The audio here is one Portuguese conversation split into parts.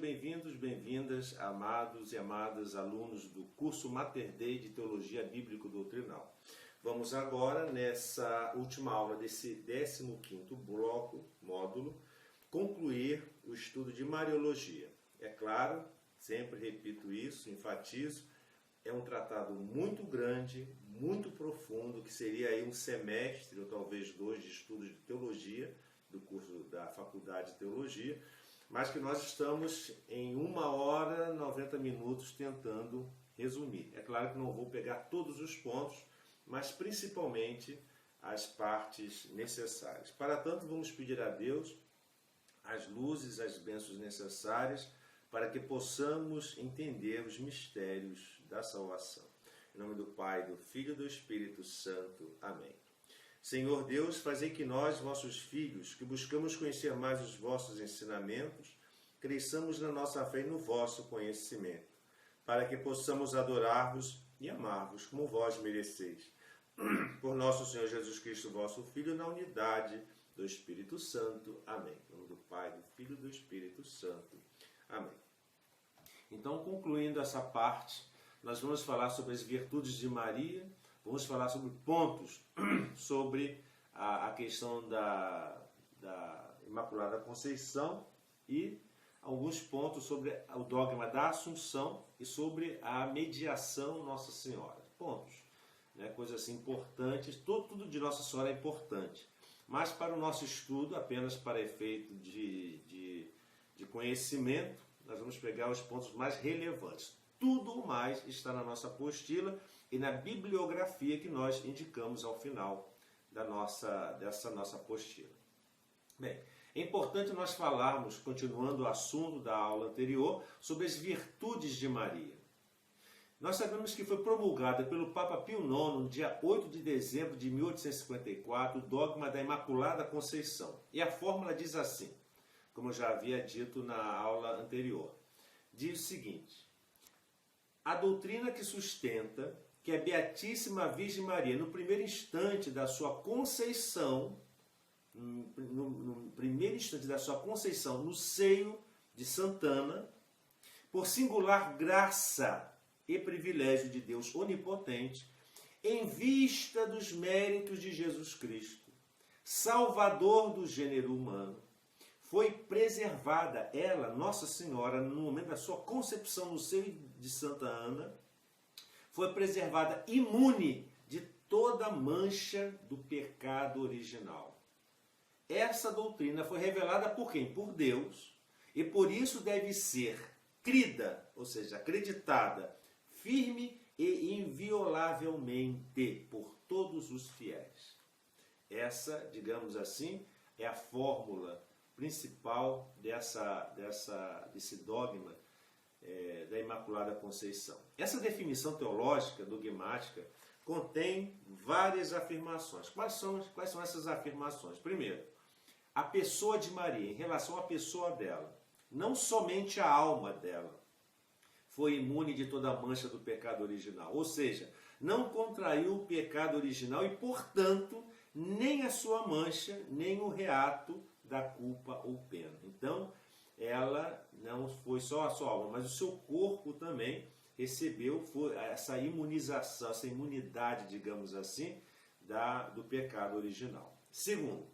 bem-vindos, bem-vindas, amados e amadas alunos do curso Mater Dei de Teologia Bíblico-Doutrinal. Vamos agora, nessa última aula desse 15º bloco, módulo, concluir o estudo de Mariologia. É claro, sempre repito isso, enfatizo, é um tratado muito grande, muito profundo, que seria aí um semestre ou talvez 2 de estudos de teologia, do curso da Faculdade de Teologia, mas que nós estamos em 1 hora e 90 minutos tentando resumir. É claro que não vou pegar todos os pontos, mas principalmente as partes necessárias. Para tanto, vamos pedir a Deus as luzes, as bênçãos necessárias para que possamos entender os mistérios da salvação. Em nome do Pai, do Filho e do Espírito Santo. Amém. Senhor Deus, fazei que nós, vossos filhos, que buscamos conhecer mais os vossos ensinamentos, cresçamos na nossa fé e no vosso conhecimento, para que possamos adorar-vos e amar-vos como vós mereceis. Por nosso Senhor Jesus Cristo, vosso Filho, na unidade do Espírito Santo. Amém. Em nome do Pai, do Filho e do Espírito Santo. Amém. Então, concluindo essa parte, nós vamos falar sobre as virtudes de Maria, vamos falar sobre pontos sobre a questão da Imaculada Conceição e alguns pontos sobre o dogma da Assunção e sobre a mediação Nossa Senhora. Pontos, né? Coisas assim importantes, tudo de Nossa Senhora é importante, mas para o nosso estudo, apenas para efeito de conhecimento, nós vamos pegar os pontos mais relevantes. Tudo mais está na nossa apostila e na bibliografia que nós indicamos ao final dessa nossa apostila. Bem, é importante nós falarmos, continuando o assunto da aula anterior, sobre as virtudes de Maria. Nós sabemos que foi promulgada pelo Papa Pio IX, no dia 8 de dezembro de 1854, o dogma da Imaculada Conceição. E a fórmula diz assim, como eu já havia dito na aula anterior. Diz o seguinte: a doutrina que sustenta que a Beatíssima Virgem Maria, no primeiro instante da sua conceição, no seio de Santana, por singular graça e privilégio de Deus onipotente, em vista dos méritos de Jesus Cristo, Salvador do gênero humano, foi preservada ela, Nossa Senhora, no momento da sua concepção no seio de Santa Ana, foi preservada imune de toda mancha do pecado original. Essa doutrina foi revelada por quem? Por Deus, e por isso deve ser crida, ou seja, acreditada, firme e inviolavelmente por todos os fiéis. Essa, digamos assim, é a fórmula principal desse dogma da Imaculada Conceição. Essa definição teológica, dogmática, contém várias afirmações. Quais são essas afirmações? Primeiro, a pessoa de Maria, em relação à pessoa dela, não somente a alma dela, foi imune de toda a mancha do pecado original. Ou seja, não contraiu o pecado original e, portanto, nem a sua mancha, nem o reato da culpa ou pena. Então, ela não foi só a sua alma, mas o seu corpo também recebeu essa imunização, essa imunidade, digamos assim, do pecado original. Segundo,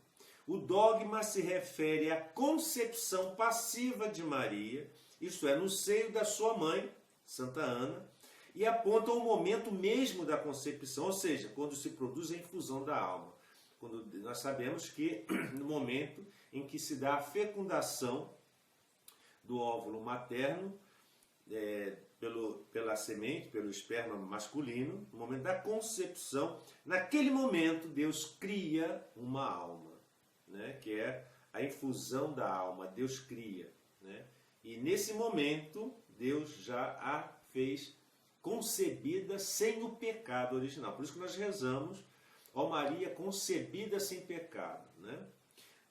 o dogma se refere à concepção passiva de Maria, isto é, no seio da sua mãe, Santa Ana, e aponta ao momento mesmo da concepção, ou seja, quando se produz a infusão da alma. Quando nós sabemos que no momento em que se dá a fecundação do óvulo materno, pela semente, pelo esperma masculino, no momento da concepção, naquele momento Deus cria uma alma, né, que é a infusão da alma, Deus cria. Né, e nesse momento Deus já a fez concebida sem o pecado original. Por isso que nós rezamos, ó Maria concebida sem pecado. Né?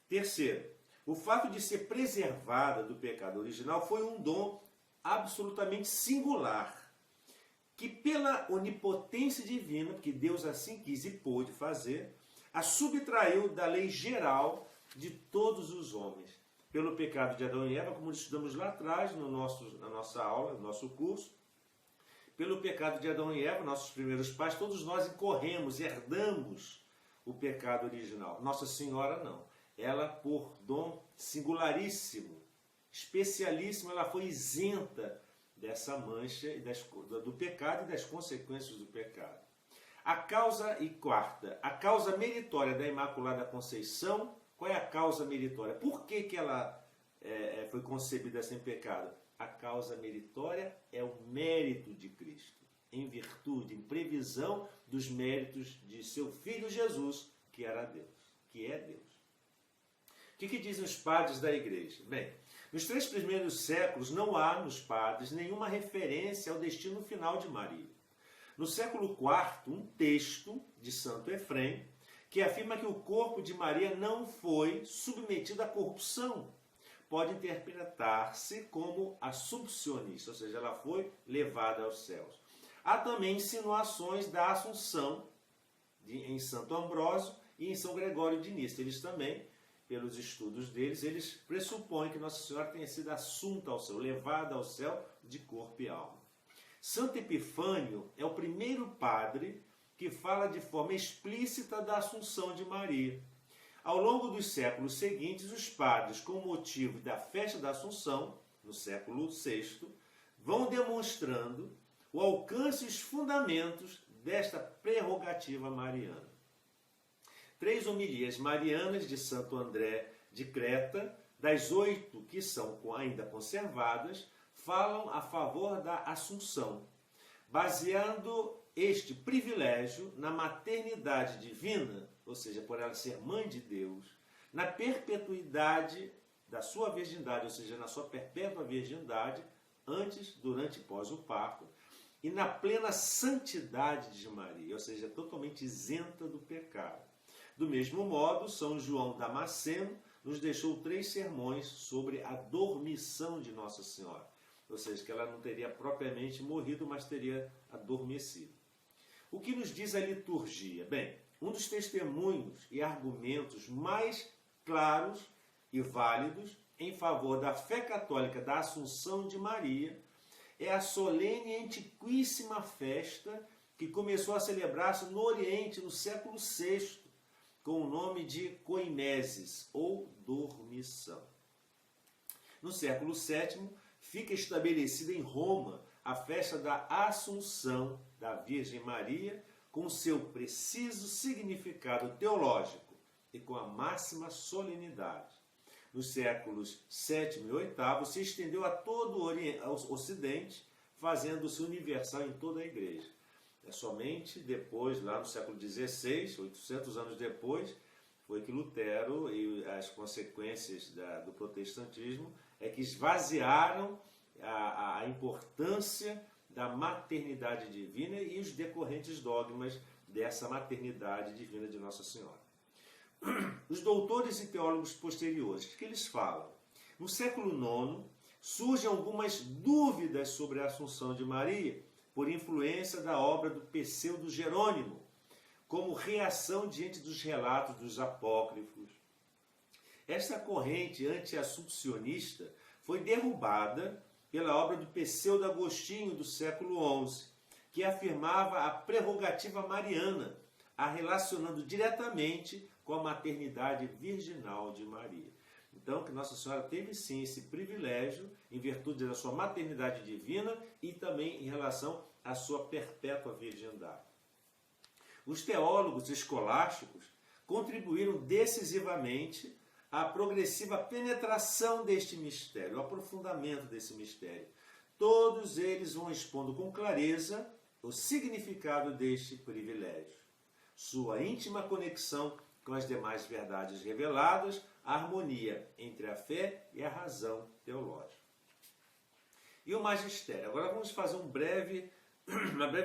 Terceiro, o fato de ser preservada do pecado original foi um dom absolutamente singular, que pela onipotência divina, porque Deus assim quis e pôde fazer, a subtraiu da lei geral de todos os homens, pelo pecado de Adão e Eva, como estudamos lá atrás na nossa aula, no nosso curso. Pelo pecado de Adão e Eva, nossos primeiros pais, todos nós incorremos, herdamos o pecado original. Nossa Senhora não. Ela, por dom singularíssimo, especialíssimo, ela foi isenta dessa mancha do pecado e das consequências do pecado. A causa meritória da Imaculada Conceição. Qual é a causa meritória? Por que ela foi concebida sem pecado? A causa meritória é o mérito de Cristo, em virtude, em previsão dos méritos de seu Filho Jesus, que era Deus, que é Deus. O que dizem os padres da Igreja? Bem, nos 3 primeiros séculos não há nos padres nenhuma referência ao destino final de Maria. No século IV, um texto de Santo Efrem, que afirma que o corpo de Maria não foi submetido à corrupção, pode interpretar-se como assumpcionista, ou seja, ela foi levada aos céus. Há também insinuações da Assunção em Santo Ambrósio e em São Gregório de Nissa. Eles também, pelos estudos deles, eles pressupõem que Nossa Senhora tenha sido assunta ao céu, levada ao céu de corpo e alma. Santo Epifânio é o primeiro padre que fala de forma explícita da Assunção de Maria. Ao longo dos séculos seguintes, os padres, com motivo da festa da Assunção, no século VI, vão demonstrando o alcance e os fundamentos desta prerrogativa mariana. 3 homilias marianas de Santo André de Creta, das 8 que são ainda conservadas, falam a favor da Assunção, baseando este privilégio na maternidade divina, ou seja, por ela ser mãe de Deus, na perpetuidade da sua virgindade, ou seja, na sua perpétua virgindade, antes, durante e pós o parto, e na plena santidade de Maria, ou seja, totalmente isenta do pecado. Do mesmo modo, São João Damasceno nos deixou 3 sermões sobre a dormição de Nossa Senhora, ou seja, que ela não teria propriamente morrido, mas teria adormecido. O que nos diz a liturgia? Bem, um dos testemunhos e argumentos mais claros e válidos em favor da fé católica da Assunção de Maria é a solene e antiquíssima festa que começou a celebrar-se no Oriente no século VI, com o nome de Coimeses, ou dormição. No século VII, fica estabelecida em Roma a festa da Assunção da Virgem Maria, com seu preciso significado teológico e com a máxima solenidade. Nos séculos VII e VIII, se estendeu a todo o Ocidente, fazendo-se universal em toda a Igreja. É somente depois, lá no século XVI, 800 anos depois, foi que Lutero e as consequências do protestantismo é que esvaziaram a importância da maternidade divina e os decorrentes dogmas dessa maternidade divina de Nossa Senhora. Os doutores e teólogos posteriores, o que eles falam? No século IX, surgem algumas dúvidas sobre a Assunção de Maria, por influência da obra do Pseudo Jerônimo, como reação diante dos relatos dos apócrifos. Esta corrente anti-assumpcionista foi derrubada pela obra do Pseudo Agostinho do século XI, que afirmava a prerrogativa mariana, a relacionando diretamente com a maternidade virginal de Maria. Então, que Nossa Senhora teve sim esse privilégio em virtude da sua maternidade divina e também em relação à sua perpétua virgindade. Os teólogos escolásticos contribuíram decisivamente à progressiva penetração deste mistério, o aprofundamento desse mistério. Todos eles vão expondo com clareza o significado deste privilégio, sua íntima conexão com as demais verdades reveladas, a harmonia entre a fé e a razão teológica. E o magistério. Agora vamos fazer uma breve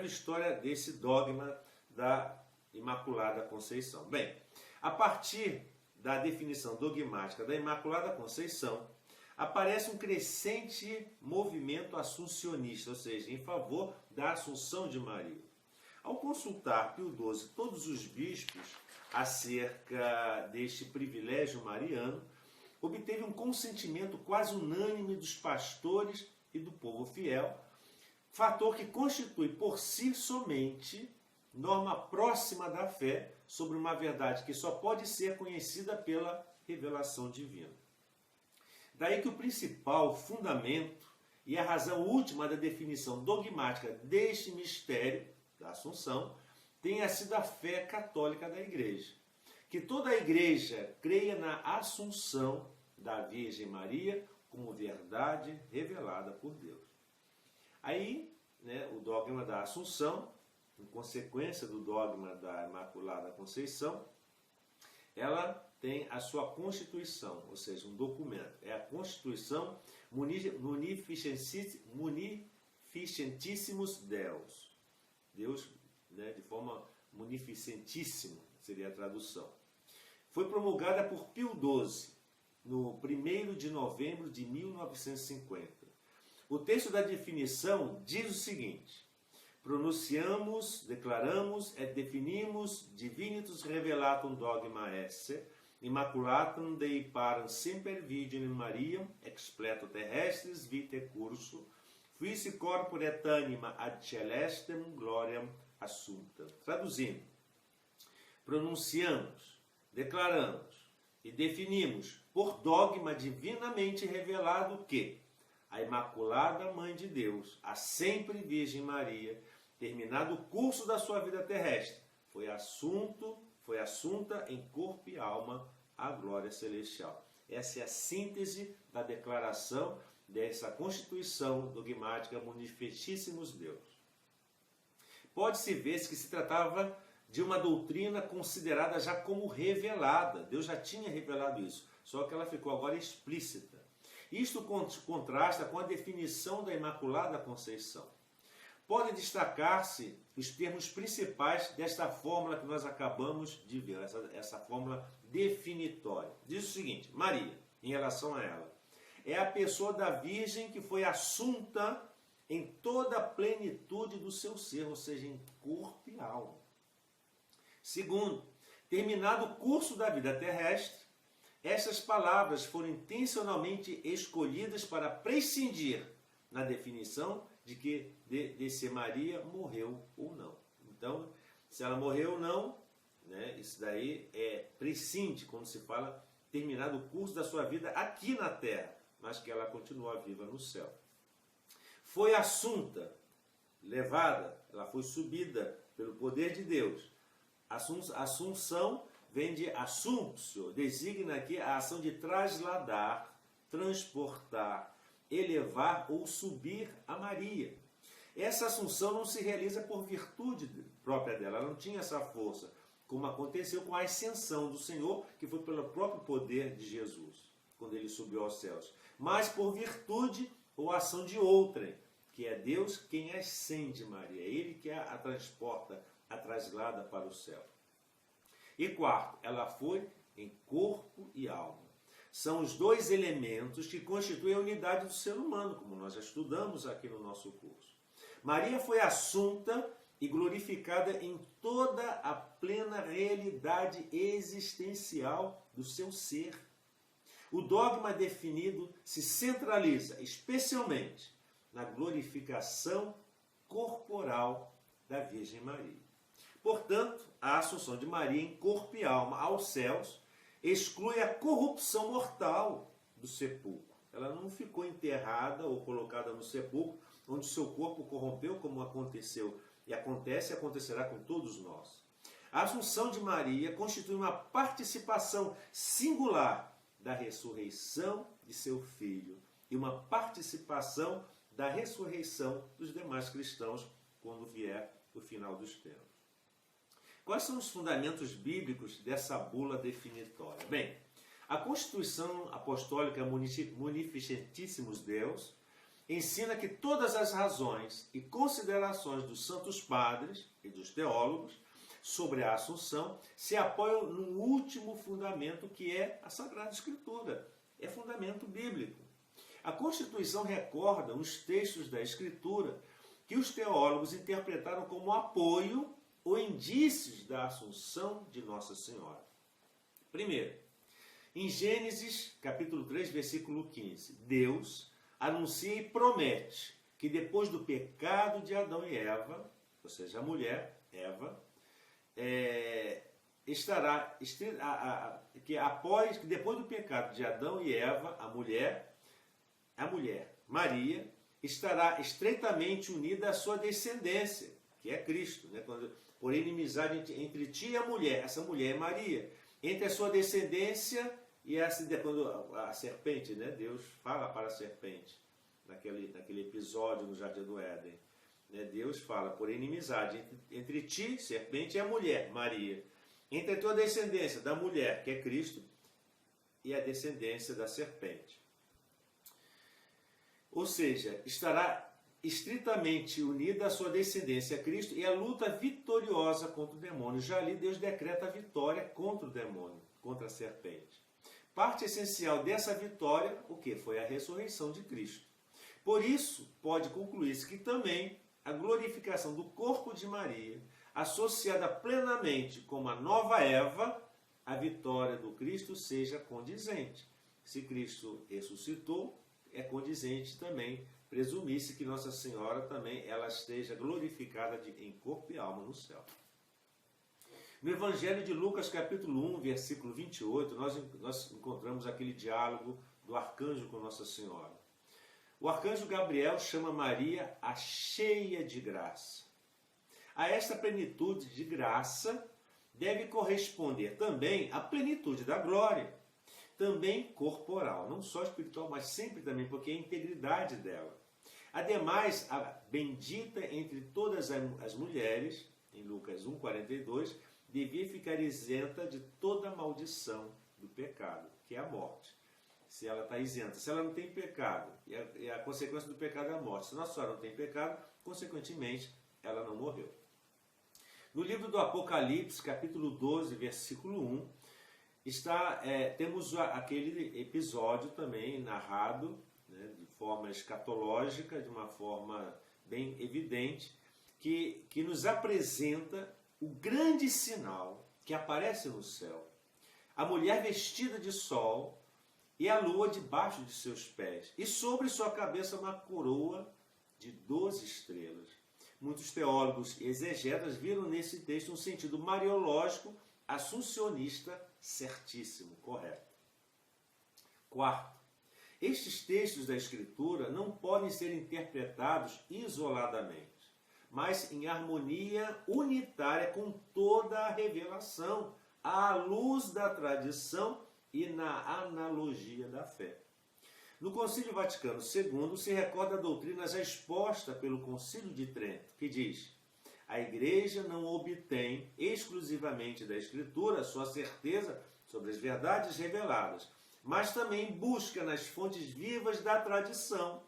história desse dogma da Imaculada Conceição. Bem, a partir da definição dogmática da Imaculada Conceição, aparece um crescente movimento assuncionista, ou seja, em favor da Assunção de Maria. Ao consultar Pio XII todos os bispos acerca deste privilégio mariano, obteve um consentimento quase unânime dos pastores e do povo fiel, fator que constitui por si somente norma próxima da fé sobre uma verdade que só pode ser conhecida pela revelação divina. Daí que o principal fundamento e a razão última da definição dogmática deste mistério da Assunção tenha sido a fé católica da Igreja. Que toda a Igreja creia na Assunção da Virgem Maria como verdade revelada por Deus. Aí, o dogma da Assunção, em consequência do dogma da Imaculada Conceição, ela tem a sua Constituição, ou seja, um documento. É a Constituição Munificentissimus Deus. Deus, de forma munificentíssima, seria a tradução. Foi promulgada por Pio XII, no 1º de novembro de 1950. O texto da definição diz o seguinte: pronunciamos, declaramos et definimos divinitus revelatum dogma esse, immaculatum Dei parem semper Virginem Mariam, expleto terrestris vitae curso, fuisse corpore et anima ad celestem gloriam assumpta. Traduzindo, pronunciamos, declaramos e definimos por dogma divinamente revelado que a Imaculada Mãe de Deus, a sempre Virgem Maria, terminado o curso da sua vida terrestre, foi assunta em corpo e alma à glória celestial. Essa é a síntese da declaração dessa Constituição dogmática Munificentíssimus Deus. Pode-se ver que se tratava de uma doutrina considerada já como revelada. Deus já tinha revelado isso, só que ela ficou agora explícita. Isto contrasta com a definição da Imaculada Conceição. Podem destacar-se os termos principais desta fórmula que nós acabamos de ver, essa fórmula definitória. Diz o seguinte: Maria, em relação a ela, é a pessoa da Virgem que foi assunta em toda a plenitude do seu ser, ou seja, em corpo e alma. Segundo, terminado o curso da vida terrestre, essas palavras foram intencionalmente escolhidas para prescindir na definição de que se Maria morreu ou não. Então, se ela morreu ou não, isso daí prescinde quando se fala terminado o curso da sua vida aqui na terra, mas que ela continua viva no céu. Foi assunta, levada, ela foi subida pelo poder de Deus. Assunção vem de assumptio, designa aqui a ação de trasladar, transportar, elevar ou subir a Maria. Essa assunção não se realiza por virtude própria dela, ela não tinha essa força, como aconteceu com a ascensão do Senhor, que foi pelo próprio poder de Jesus, quando ele subiu aos céus, mas por virtude ou ação de outrem, que é Deus quem ascende Maria, é Ele que a transporta, a traslada para o céu. E quarto, ela foi em corpo e alma. São os dois elementos que constituem a unidade do ser humano, como nós já estudamos aqui no nosso curso. Maria foi assunta e glorificada em toda a plena realidade existencial do seu ser. O dogma definido se centraliza especialmente na glorificação corporal da Virgem Maria. Portanto, a assunção de Maria em corpo e alma aos céus exclui a corrupção mortal do sepulcro. Ela não ficou enterrada ou colocada no sepulcro, onde seu corpo corrompeu, como aconteceu e acontece e acontecerá com todos nós. A assunção de Maria constitui uma participação singular da ressurreição de seu filho e uma participação da ressurreição dos demais cristãos quando vier o final dos tempos. Quais são os fundamentos bíblicos dessa bula definitória? Bem, a Constituição Apostólica Munificentíssimus Deus ensina que todas as razões e considerações dos santos padres e dos teólogos sobre a Assunção se apoiam no último fundamento, que é a Sagrada Escritura. É fundamento bíblico. A Constituição recorda os textos da Escritura que os teólogos interpretaram como apoio ou indícios da Assunção de Nossa Senhora. Primeiro, Em Gênesis, capítulo 3, versículo 15, Deus anuncia e promete que depois do pecado de Adão e Eva, ou seja, a mulher, Eva, que depois do pecado de Adão e Eva, a mulher, Maria, estará estreitamente unida à sua descendência, que é Cristo, né? Por inimizade entre ti e a mulher, essa mulher é Maria, entre a sua descendência e quando a serpente, né? Deus fala para a serpente, naquele episódio no Jardim do Éden, né? Deus fala, por inimizade entre ti, serpente, e a mulher, Maria, entre a tua descendência da mulher, que é Cristo, e a descendência da serpente. Ou seja, estará estritamente unida à sua descendência a Cristo e a luta vitoriosa contra o demônio. Já ali Deus decreta a vitória contra o demônio, contra a serpente. Parte essencial dessa vitória, o que? Foi a ressurreição de Cristo. Por isso, pode concluir-se que também a glorificação do corpo de Maria, associada plenamente com a nova Eva, a vitória do Cristo seja condizente. Se Cristo ressuscitou, é condizente também presumir-se que Nossa Senhora também ela esteja glorificada em corpo e alma no céu. No Evangelho de Lucas, capítulo 1, versículo 28, nós encontramos aquele diálogo do arcanjo com Nossa Senhora. O arcanjo Gabriel chama Maria a cheia de graça. A esta plenitude de graça deve corresponder também a plenitude da glória, também corporal, não só espiritual, mas sempre também, porque é a integridade dela. Ademais, a bendita entre todas as mulheres, em Lucas 1,42, devia ficar isenta de toda maldição do pecado, que é a morte. Se ela está isenta, se ela não tem pecado, e a consequência do pecado é a morte. Se Nossa Senhora não tem pecado, consequentemente, ela não morreu. No livro do Apocalipse, capítulo 12, versículo 1, temos aquele episódio também narrado, né, de forma escatológica, de uma forma bem evidente, que nos apresenta o grande sinal que aparece no céu. A mulher vestida de sol e a lua debaixo de seus pés, e sobre sua cabeça uma coroa de 12 estrelas. Muitos teólogos e exegetas viram nesse texto um sentido mariológico, assuncionista, certíssimo, correto. Quarto, estes textos da Escritura não podem ser interpretados isoladamente, mas em harmonia unitária com toda a revelação, à luz da tradição e na analogia da fé. No Concílio Vaticano II se recorda a doutrina já exposta pelo Concílio de Trento, que diz: a Igreja não obtém exclusivamente da Escritura sua certeza sobre as verdades reveladas, mas também busca nas fontes vivas da tradição,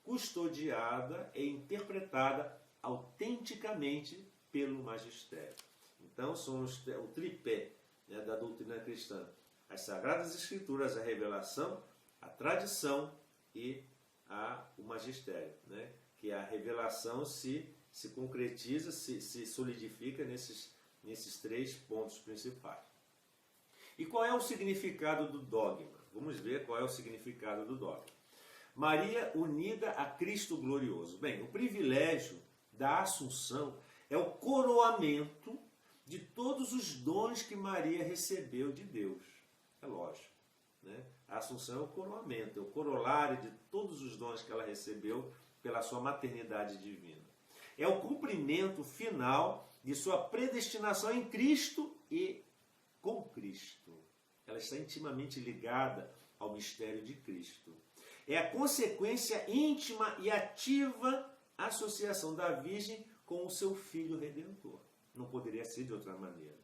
custodiada e interpretada autenticamente pelo magistério. Então, são o tripé, né, da doutrina cristã: as Sagradas Escrituras, a revelação, a tradição e o magistério, né? Que a revelação se concretiza, se solidifica nesses 3 pontos principais. E qual é o significado do dogma? Vamos ver qual é o significado do dogma. Maria unida a Cristo glorioso. Bem, o privilégio da Assunção é o coroamento de todos os dons que Maria recebeu de Deus. É lógico, né? A Assunção é o coroamento, é o corolário de todos os dons que ela recebeu pela sua maternidade divina. É o cumprimento final de sua predestinação em Cristo e com Cristo. Ela está intimamente ligada ao mistério de Cristo. É a consequência íntima e ativa associação da Virgem com o seu Filho Redentor. Não poderia ser de outra maneira.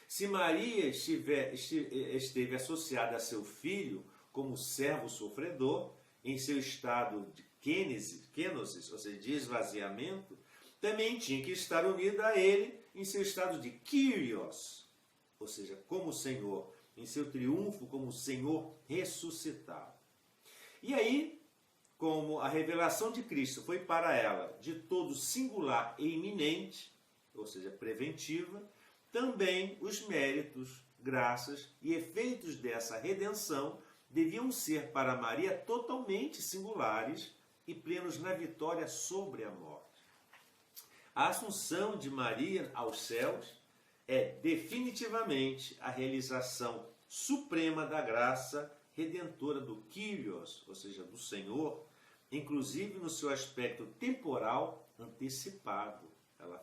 Se Maria esteve associada a seu filho como servo sofredor, em seu estado de kenosis, ou seja, de esvaziamento, também tinha que estar unida a ele em seu estado de kyrios, ou seja, como Senhor, em seu triunfo como Senhor ressuscitado. E aí, como a revelação de Cristo foi para ela de todo singular e iminente, ou seja, preventiva, também os méritos graças e efeitos dessa redenção deviam ser para Maria totalmente singulares e plenos na vitória sobre a morte. A assunção de Maria aos céus é definitivamente a realização suprema da graça redentora do Kyrios, ou seja, do Senhor, inclusive no seu aspecto temporal antecipado. Ela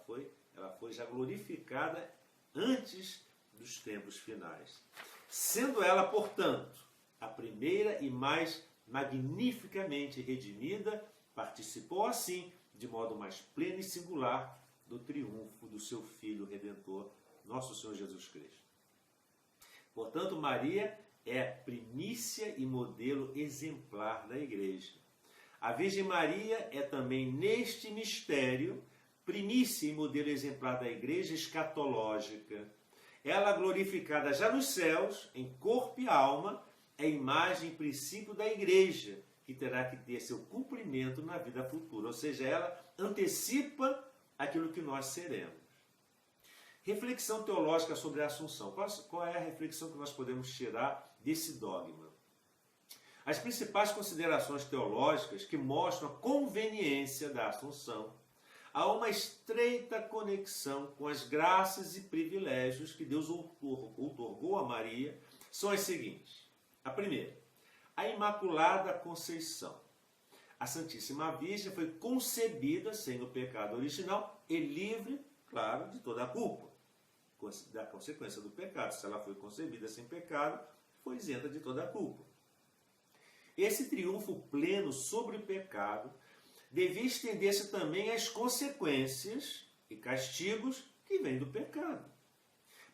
foi já glorificada antes dos tempos finais. Sendo ela, portanto, a primeira e mais magnificamente redimida, participou assim, de modo mais pleno e singular, do triunfo do seu Filho Redentor, nosso Senhor Jesus Cristo. Portanto, Maria é a primícia e modelo exemplar da Igreja. A Virgem Maria é também, neste mistério, primícia e modelo exemplar da Igreja escatológica. Ela, glorificada já nos céus, em corpo e alma, é a imagem e princípio da Igreja, que terá que ter seu cumprimento na vida futura. Ou seja, ela antecipa aquilo que nós seremos. Reflexão teológica sobre a Assunção. Qual é a reflexão que nós podemos tirar desse dogma? As principais considerações teológicas que mostram a conveniência da Assunção há uma estreita conexão com as graças e privilégios que Deus outorgou a Maria são as seguintes. A primeira, a Imaculada Conceição. A Santíssima Virgem foi concebida sem o pecado original e livre, claro, de toda a culpa, da consequência do pecado. Se ela foi concebida sem pecado, foi isenta de toda a culpa. Esse triunfo pleno sobre o pecado devia estender-se também às consequências e castigos que vêm do pecado.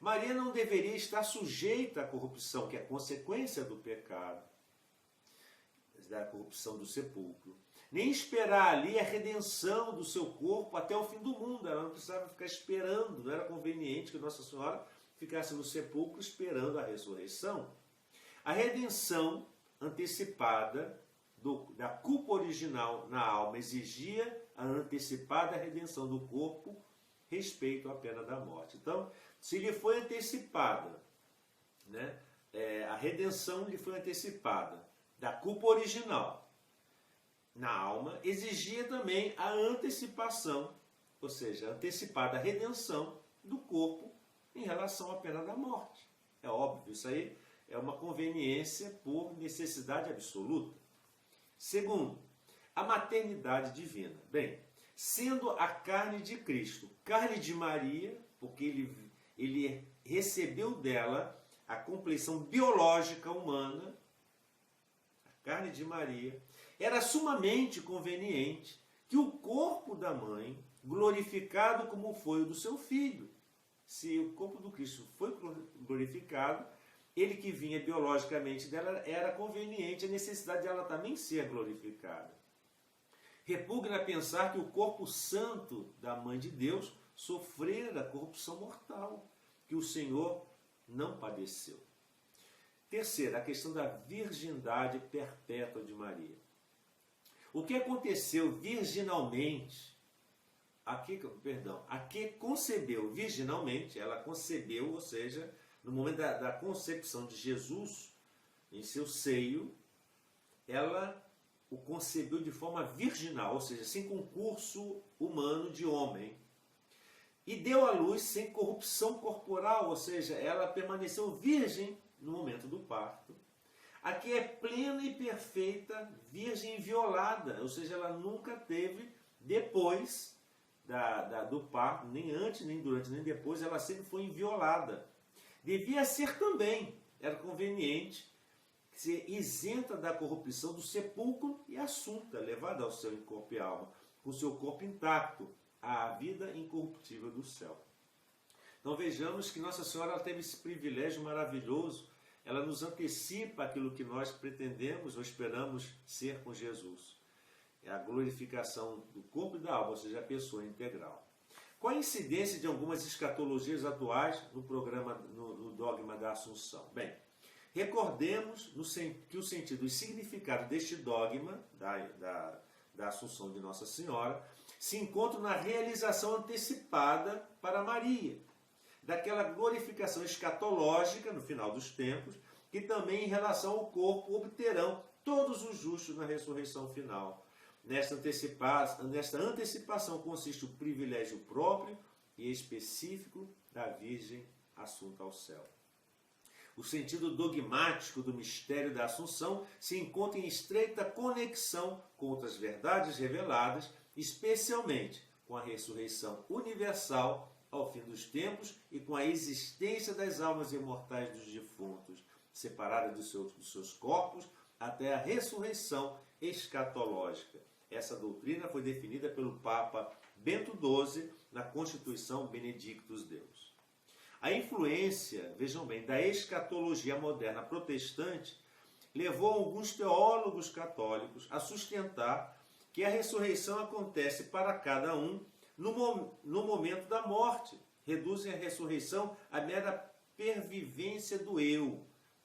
Maria não deveria estar sujeita à corrupção, que é consequência do pecado, da corrupção do sepulcro, nem esperar ali a redenção do seu corpo até o fim do mundo. Ela não precisava ficar esperando, não era conveniente que Nossa Senhora ficasse no sepulcro esperando a ressurreição. A redenção antecipada da culpa original na alma exigia a antecipada redenção do corpo respeito à pena da morte. Então, se lhe foi antecipada, a redenção lhe foi antecipada da culpa original na alma, exigia também a antecipação, ou seja, a antecipada redenção do corpo em relação à pena da morte. É óbvio, isso aí é uma conveniência por necessidade absoluta. Segundo, a maternidade divina. Bem, sendo a carne de Cristo, carne de Maria, porque ele recebeu dela a compleição biológica humana, a carne de Maria, era sumamente conveniente que o corpo da mãe, glorificado como foi o do seu filho, se o corpo do Cristo foi glorificado, ele que vinha biologicamente dela, era conveniente a necessidade de ela também ser glorificada. Repugna pensar que o corpo santo da Mãe de Deus sofrera corrupção mortal, que o Senhor não padeceu. Terceira, a questão da virgindade perpétua de Maria. O que aconteceu virginalmente, a que concebeu virginalmente, ela concebeu, ou seja, no momento da concepção de Jesus em seu seio, ela o concebeu de forma virginal, ou seja, sem concurso humano de homem. E deu à luz sem corrupção corporal, ou seja, ela permaneceu virgem no momento do parto. Aqui é plena e perfeita virgem inviolada, ou seja, ela nunca teve, depois do parto, nem antes, nem durante, nem depois, ela sempre foi inviolada. Devia ser também, era conveniente, ser isenta da corrupção do sepulcro e assunta, levada ao seu corpo e alma, com seu corpo intacto, à vida incorruptível do céu. Então vejamos que Nossa Senhora teve esse privilégio maravilhoso, ela nos antecipa aquilo que nós pretendemos ou esperamos ser com Jesus. É a glorificação do corpo e da alma, ou seja, a pessoa integral. Qual a incidência de algumas escatologias atuais no dogma da Assunção? Bem, recordemos que o sentido e significado deste dogma da Assunção de Nossa Senhora se encontram na realização antecipada para Maria, daquela glorificação escatológica no final dos tempos, que também em relação ao corpo obterão todos os justos na ressurreição final. Nesta antecipação consiste o privilégio próprio e específico da Virgem assunta ao céu. O sentido dogmático do mistério da Assunção se encontra em estreita conexão com outras verdades reveladas, especialmente com a ressurreição universal ao fim dos tempos e com a existência das almas imortais dos defuntos, separadas dos seus corpos até a ressurreição escatológica. Essa doutrina foi definida pelo Papa Bento XII na Constituição Benedictus Deus. A influência, vejam bem, da escatologia moderna protestante levou alguns teólogos católicos a sustentar que a ressurreição acontece para cada um no momento da morte. Reduzem a ressurreição à mera pervivência do eu,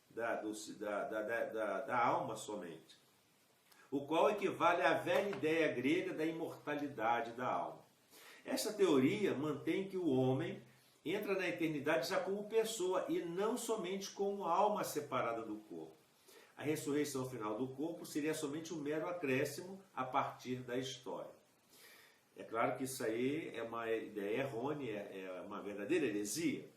da alma somente, o qual equivale à velha ideia grega da imortalidade da alma. Esta teoria mantém que o homem entra na eternidade já como pessoa e não somente como alma separada do corpo. A ressurreição final do corpo seria somente um mero acréscimo a partir da história. É claro que isso aí é uma ideia errônea, é uma verdadeira heresia.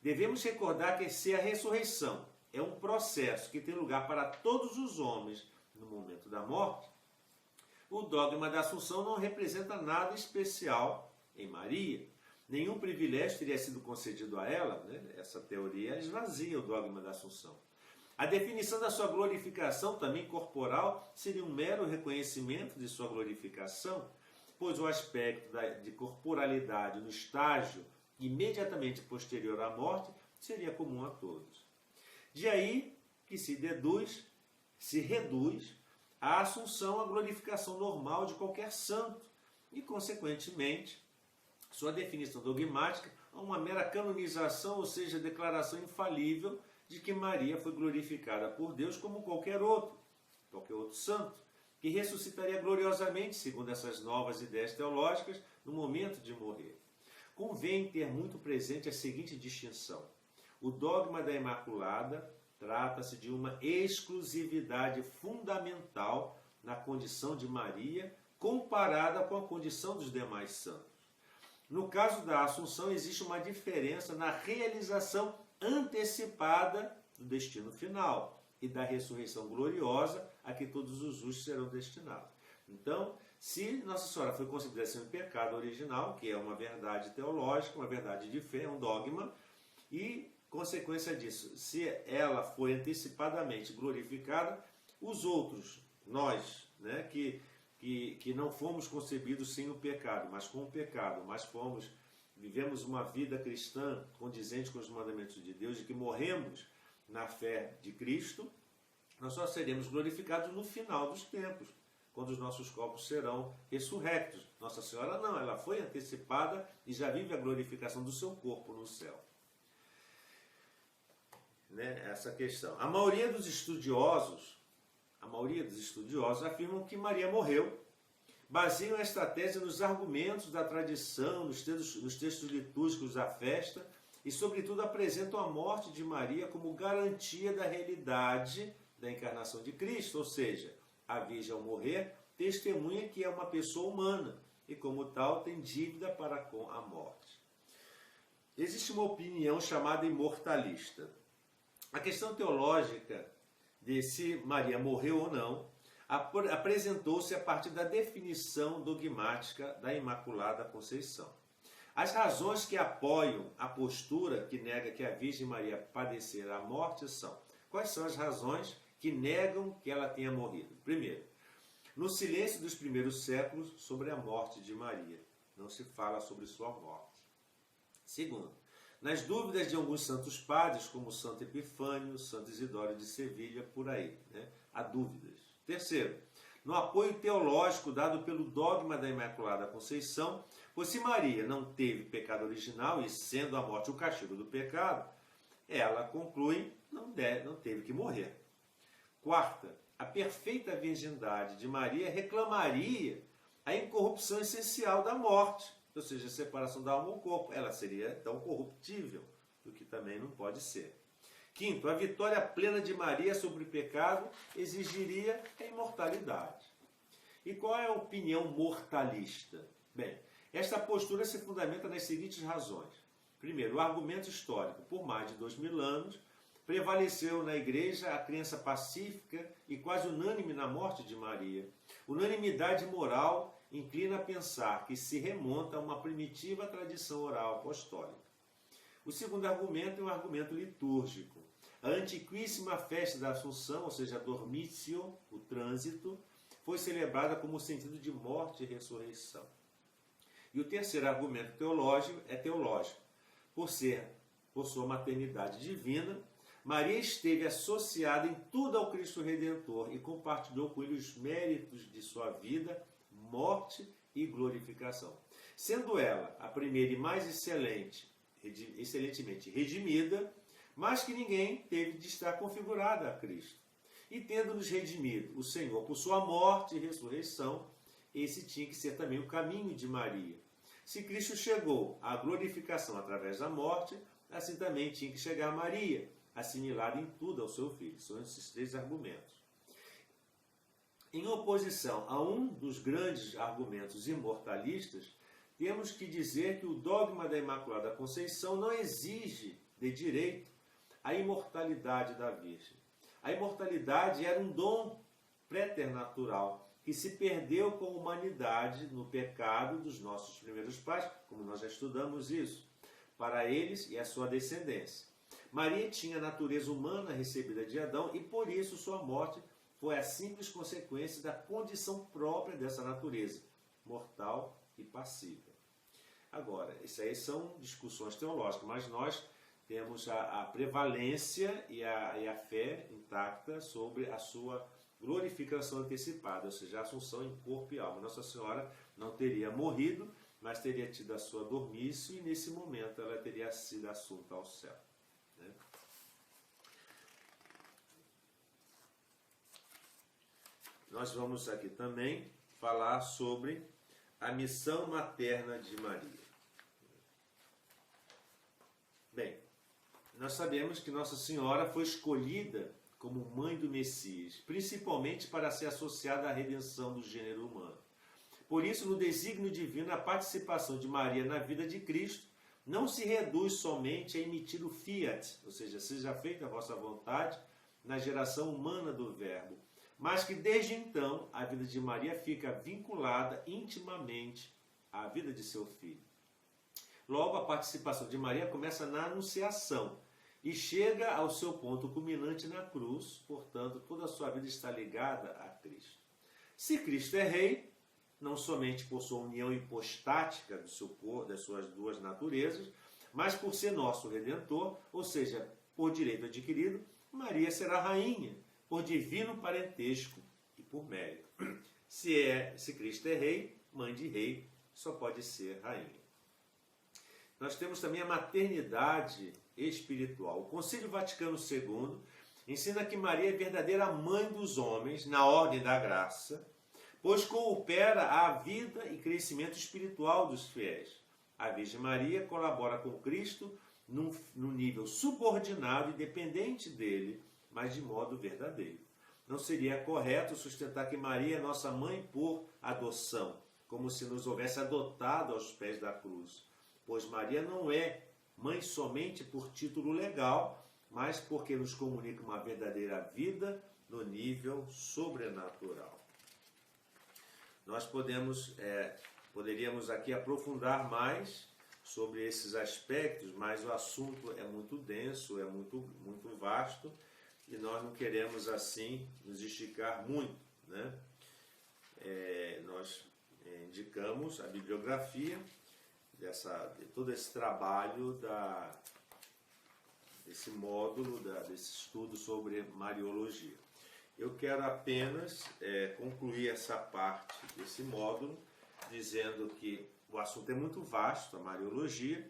Devemos recordar que se a ressurreição é um processo que tem lugar para todos os homens no momento da morte, o dogma da Assunção não representa nada especial em Maria. Nenhum privilégio teria sido concedido a ela, né? Essa teoria esvazia o dogma da Assunção. A definição da sua glorificação, também corporal, seria um mero reconhecimento de sua glorificação, pois o aspecto de corporalidade no estágio imediatamente posterior à morte seria comum a todos. De aí que se reduz a Assunção à glorificação normal de qualquer santo e, consequentemente, sua definição dogmática a uma mera canonização, ou seja, declaração infalível de que Maria foi glorificada por Deus como qualquer outro santo, que ressuscitaria gloriosamente, segundo essas novas ideias teológicas, no momento de morrer. Convém ter muito presente a seguinte distinção. O dogma da Imaculada trata-se de uma exclusividade fundamental na condição de Maria, comparada com a condição dos demais santos. No caso da Assunção, existe uma diferença na realização antecipada do destino final e da ressurreição gloriosa a que todos os justos serão destinados. Então, se Nossa Senhora foi considerada sem pecado original, que é uma verdade teológica, uma verdade de fé, um dogma, e, consequência disso, se ela foi antecipadamente glorificada, os outros, nós, né, que não fomos concebidos sem o pecado, mas com o pecado, mas vivemos uma vida cristã condizente com os mandamentos de Deus e que morremos na fé de Cristo, nós só seremos glorificados no final dos tempos, quando os nossos corpos serão ressurrectos. Nossa Senhora não, ela foi antecipada e já vive a glorificação do seu corpo no céu. Né? Essa questão. A maioria dos estudiosos afirmam que Maria morreu, baseiam a estratégia nos argumentos da tradição, nos textos litúrgicos da festa e, sobretudo, apresentam a morte de Maria como garantia da realidade da encarnação de Cristo, ou seja, a Virgem, ao morrer, testemunha que é uma pessoa humana e, como tal, tem dívida para com a morte. Existe uma opinião chamada imortalista. A questão teológica de se Maria morreu ou não apresentou-se a partir da definição dogmática da Imaculada Conceição. As razões que apoiam a postura que nega que a Virgem Maria padecerá a morte são: quais são as razões que negam que ela tenha morrido? Primeiro, no silêncio dos primeiros séculos sobre a morte de Maria, não se fala sobre sua morte. Segundo, nas dúvidas de alguns santos padres, como Santo Epifânio, Santo Isidoro de Sevilha, por aí, né? Há dúvidas. Terceiro, no apoio teológico dado pelo dogma da Imaculada Conceição, pois se Maria não teve pecado original e sendo a morte o castigo do pecado, ela conclui não teve que morrer. Quarta, a perfeita virgindade de Maria reclamaria a incorrupção essencial da morte, ou seja, a separação da alma ao corpo, ela seria então corruptível, o que também não pode ser. Quinto, a vitória plena de Maria sobre o pecado exigiria a imortalidade. E qual é a opinião mortalista? Bem, esta postura se fundamenta nas seguintes razões. Primeiro, o argumento histórico. Por mais de 2000 anos, prevaleceu na Igreja a crença pacífica e quase unânime na morte de Maria. Unanimidade moral inclina a pensar que se remonta a uma primitiva tradição oral apostólica. O segundo argumento é um argumento litúrgico. A antiquíssima festa da Assunção, ou seja, a Dormitio, o trânsito, foi celebrada como sentido de morte e ressurreição. E o terceiro argumento teológico é teológico. Por sua maternidade divina, Maria esteve associada em tudo ao Cristo Redentor e compartilhou com ele os méritos de sua vida, morte e glorificação. Sendo ela a primeira e mais excelentemente redimida, mas que ninguém teve de estar configurada a Cristo. E tendo-nos redimido o Senhor por sua morte e ressurreição, esse tinha que ser também o caminho de Maria. Se Cristo chegou à glorificação através da morte, assim também tinha que chegar Maria, assimilada em tudo ao seu Filho. São esses três argumentos. Em oposição a um dos grandes argumentos imortalistas, temos que dizer que o dogma da Imaculada Conceição não exige de direito a imortalidade da Virgem. A imortalidade era um dom preternatural que se perdeu com a humanidade no pecado dos nossos primeiros pais, como nós já estudamos isso, para eles e a sua descendência. Maria tinha a natureza humana recebida de Adão e por isso sua morte foi a simples consequência da condição própria dessa natureza, mortal e passiva. Agora, isso aí são discussões teológicas, mas nós temos a prevalência e a fé intacta sobre a sua glorificação antecipada, ou seja, a assunção em corpo e alma. Nossa Senhora não teria morrido, mas teria tido a sua dormício e nesse momento ela teria sido assunta ao céu. Né? Nós vamos aqui também falar sobre a missão materna de Maria. Bem, nós sabemos que Nossa Senhora foi escolhida como mãe do Messias, principalmente para ser associada à redenção do gênero humano. Por isso, no desígnio divino, a participação de Maria na vida de Cristo não se reduz somente a emitir o fiat, ou seja, seja feita a vossa vontade, na geração humana do Verbo, mas que desde então a vida de Maria fica vinculada intimamente à vida de seu filho. Logo, a participação de Maria começa na Anunciação e chega ao seu ponto culminante na cruz, portanto, toda a sua vida está ligada a Cristo. Se Cristo é rei, não somente por sua união hipostática do seu corpo, das suas duas naturezas, mas por ser nosso Redentor, ou seja, por direito adquirido, Maria será rainha, por divino parentesco e por mérito. Se Cristo é rei, mãe de rei, só pode ser rainha. Nós temos também a maternidade espiritual. O Concílio Vaticano II ensina que Maria é verdadeira mãe dos homens na ordem da graça, pois coopera à vida e crescimento espiritual dos fiéis. A Virgem Maria colabora com Cristo num nível subordinado e dependente dele, mas de modo verdadeiro. Não seria correto sustentar que Maria é nossa mãe por adoção, como se nos houvesse adotado aos pés da cruz, pois Maria não é mãe somente por título legal, mas porque nos comunica uma verdadeira vida no nível sobrenatural. Nós poderíamos aqui aprofundar mais sobre esses aspectos, mas o assunto é muito denso, é muito vasto, e nós não queremos assim nos esticar muito, né? Nós indicamos a bibliografia de todo esse trabalho, desse módulo, desse estudo sobre Mariologia. Eu quero apenas concluir essa parte desse módulo, dizendo que o assunto é muito vasto, a Mariologia,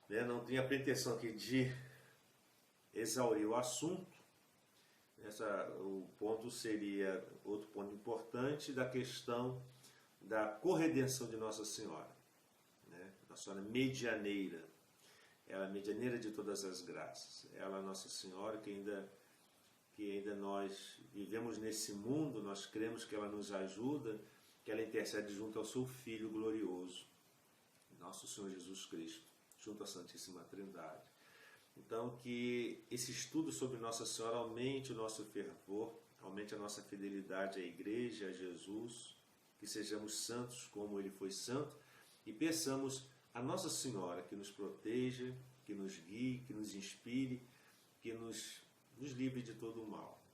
né? Não tenho a pretensão aqui de exaurir o assunto. O ponto seria, outro ponto importante, da questão da corredenção de Nossa Senhora. Nossa Senhora medianeira. Ela é medianeira de todas as graças. Ela, Nossa Senhora, que ainda nós vivemos nesse mundo, nós cremos que ela nos ajuda, que ela intercede junto ao seu Filho glorioso, nosso Senhor Jesus Cristo, junto à Santíssima Trindade. Então, que esse estudo sobre Nossa Senhora aumente o nosso fervor, aumente a nossa fidelidade à Igreja, a Jesus, que sejamos santos como Ele foi santo, e peçamos a Nossa Senhora que nos proteja, que nos guie, que nos inspire, que nos livre de todo o mal.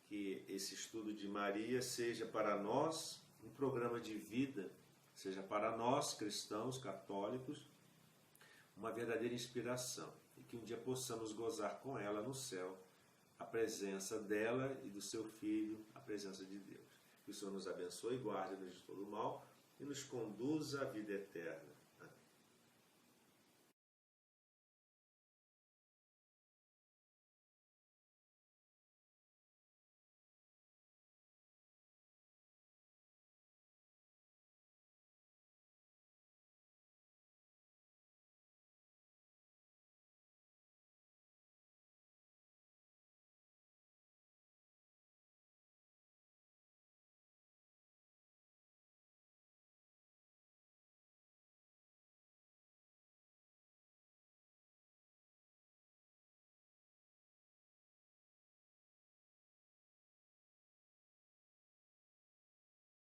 Que esse estudo de Maria seja para nós um programa de vida, seja para nós, cristãos, católicos, uma verdadeira inspiração. E que um dia possamos gozar com ela no céu a presença dela e do seu Filho, a presença de Deus. Que o Senhor nos abençoe, guarde-nos de todo o mal e nos conduza à vida eterna.